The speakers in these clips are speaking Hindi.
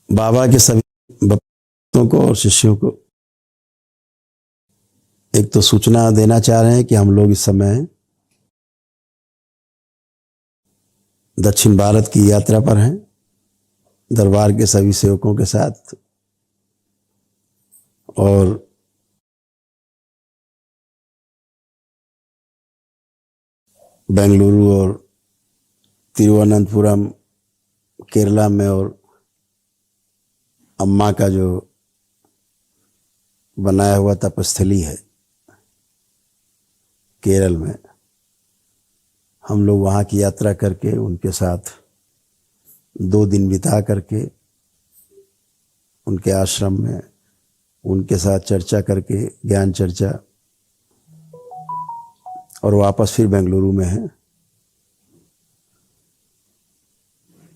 बाबा के सभी भक्तों को और शिष्यों को एक तो सूचना देना चाह रहे हैं कि हम लोग इस समय दक्षिण भारत की यात्रा पर हैं, दरबार के सभी सेवकों के साथ। और बेंगलुरु और तिरुवनंतपुरम केरला में, और अम्मा का जो बनाया हुआ तपस्थली है केरल में, हम लोग वहाँ की यात्रा करके उनके साथ 2 दिन बिता करके उनके आश्रम में उनके साथ चर्चा करके, ज्ञान चर्चा, और वापस फिर बेंगलुरु में हैं।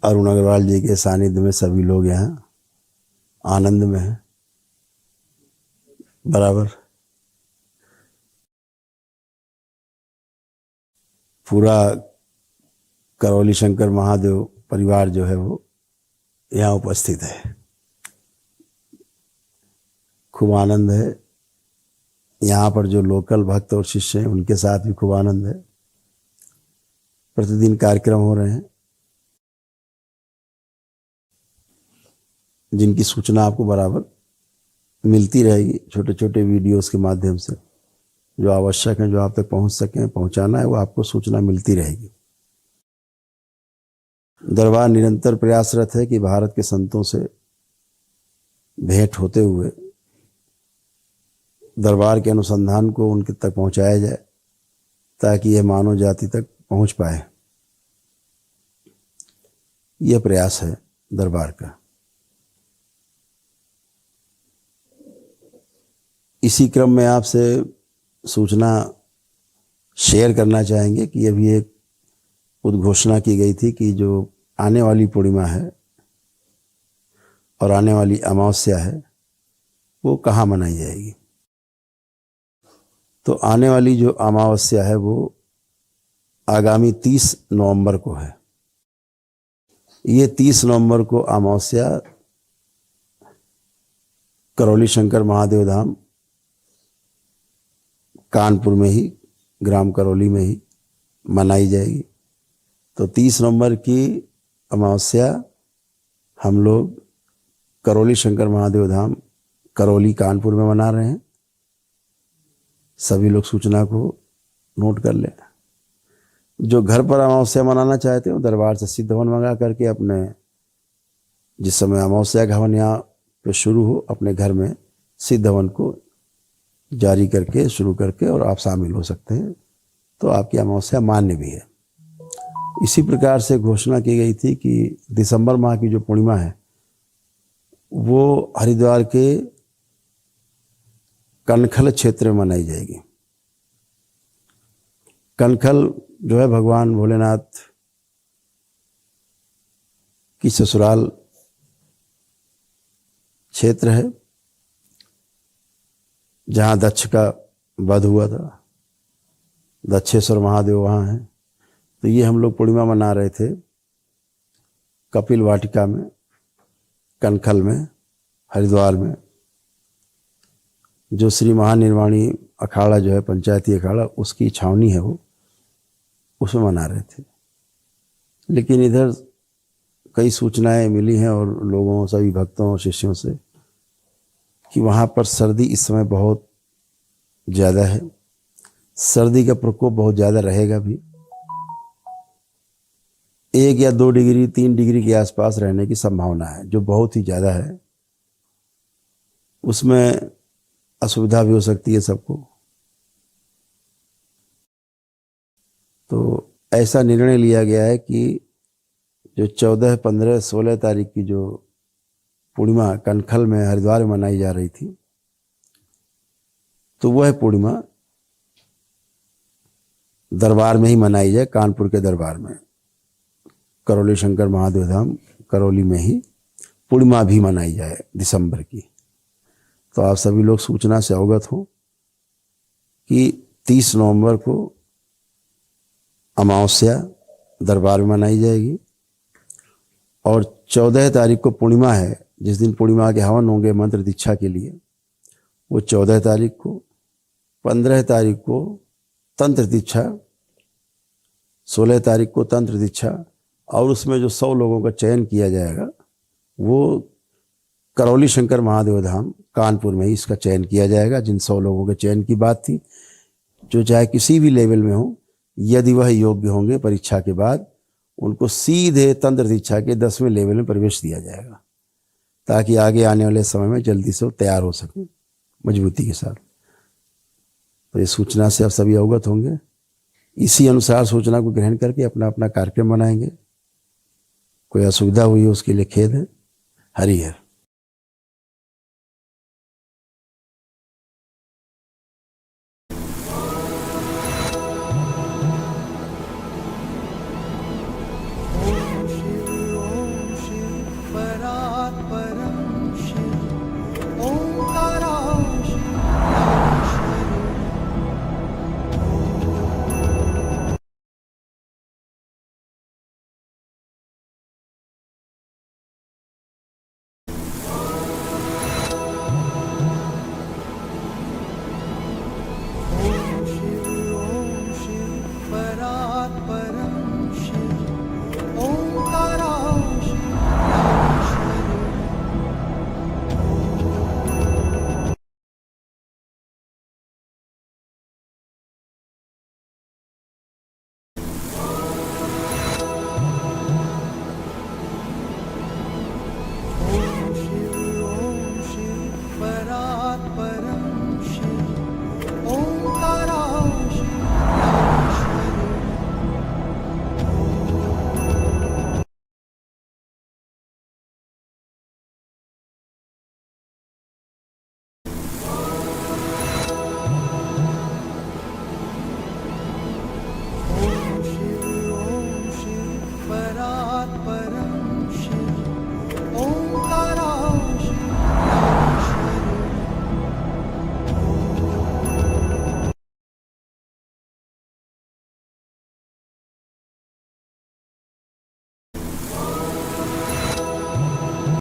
अरुण अग्रवाल जी के सानिध्य में सभी लोग यहाँ आनंद में हैं। बराबर पूरा करौली शंकर महादेव परिवार जो है वो यहाँ उपस्थित है। खूब आनंद है। यहाँ पर जो लोकल भक्त और शिष्य हैं उनके साथ भी खूब आनंद है। प्रतिदिन कार्यक्रम हो रहे हैं जिनकी सूचना आपको बराबर मिलती रहेगी, छोटे छोटे वीडियोस के माध्यम से जो आवश्यक है, जो आप तक पहुंच सकें, पहुंचाना है, वो आपको सूचना मिलती रहेगी। दरबार निरंतर प्रयासरत है कि भारत के संतों से भेंट होते हुए दरबार के अनुसंधान को उनके तक पहुंचाया जाए ताकि यह मानव जाति तक पहुंच पाए। यह प्रयास है दरबार का। इसी क्रम में आपसे सूचना शेयर करना चाहेंगे कि अभी एक उद्घोषणा की गई थी कि जो आने वाली पूर्णिमा है और आने वाली अमावस्या है वो कहाँ मनाई जाएगी। तो आने वाली जो अमावस्या है वो आगामी 30 नवंबर को है। ये 30 नवंबर को अमावस्या करौली शंकर महादेव धाम कानपुर में ही, ग्राम करौली में ही मनाई जाएगी। तो 30 नवंबर की अमावस्या हम लोग करौली शंकर महादेव धाम करौली कानपुर में मना रहे हैं। सभी लोग सूचना को नोट कर लें। जो घर पर अमावस्या मनाना चाहते हो दरबार से सिद्ध हवन मंगा करके अपने, जिस समय अमावस्या का हवन यहाँ पे शुरू हो, अपने घर में सिद्ध हवन को जारी करके, शुरू करके, और आप शामिल हो सकते हैं। तो आपकी अमावस्या मान्य भी है। इसी प्रकार से घोषणा की गई थी कि दिसंबर माह की जो पूर्णिमा है वो हरिद्वार के कनखल क्षेत्र में मनाई जाएगी। कनखल जो है भगवान भोलेनाथ की ससुराल क्षेत्र है जहाँ दक्ष का वध हुआ था। दक्षेश्वर महादेव वहाँ हैं। तो ये हम लोग पूर्णिमा मना रहे थे कपिल वाटिका में, कनखल में, हरिद्वार में। जो श्री महानिर्वाणी अखाड़ा जो है, पंचायती अखाड़ा, उसकी छावनी है वो, उसमें मना रहे थे। लेकिन इधर कई सूचनाएं मिली हैं और लोगों, सभी भक्तों और शिष्यों से कि वहाँ पर सर्दी इस समय बहुत ज़्यादा है। सर्दी का प्रकोप बहुत ज़्यादा रहेगा भी। 1 या 2 डिग्री, 3 डिग्री के आसपास रहने की संभावना है, जो बहुत ही ज़्यादा है। उसमें असुविधा भी हो सकती है सबको। तो ऐसा निर्णय लिया गया है कि जो 14, 15, 16 तारीख की जो पूर्णिमा कनखल में, हरिद्वार में मनाई जा रही थी, तो वह पूर्णिमा दरबार में ही मनाई जाए। कानपुर के दरबार में, करौली शंकर महादेव धाम करौली में ही पूर्णिमा भी मनाई जाए दिसंबर की। तो आप सभी लोग सूचना से अवगत हो कि 30 नवंबर को अमावस्या दरबार में मनाई जाएगी और 14 तारीख को पूर्णिमा है, जिस दिन पूर्णिमा के हवन होंगे मंत्र दीक्षा के लिए, वो 14 तारीख को, 15 तारीख को तंत्र दीक्षा, 16 तारीख को तंत्र दीक्षा, और उसमें जो 100 लोगों का चयन किया जाएगा वो करौली शंकर महादेव धाम कानपुर में ही इसका चयन किया जाएगा। जिन 100 लोगों के चयन की बात थी, जो चाहे किसी भी लेवल में हो, यदि वह योग्य होंगे परीक्षा के बाद, उनको सीधे तंत्र दीक्षा के 10वें लेवल में प्रवेश दिया जाएगा, ताकि आगे आने वाले समय में जल्दी से वो तैयार हो सकें मजबूती के साथ। तो इस सूचना से आप सभी अवगत होंगे। इसी अनुसार सूचना को ग्रहण करके अपना अपना कार्यक्रम बनाएंगे। कोई असुविधा हुई हो उसके लिए खेद है। हरि हर।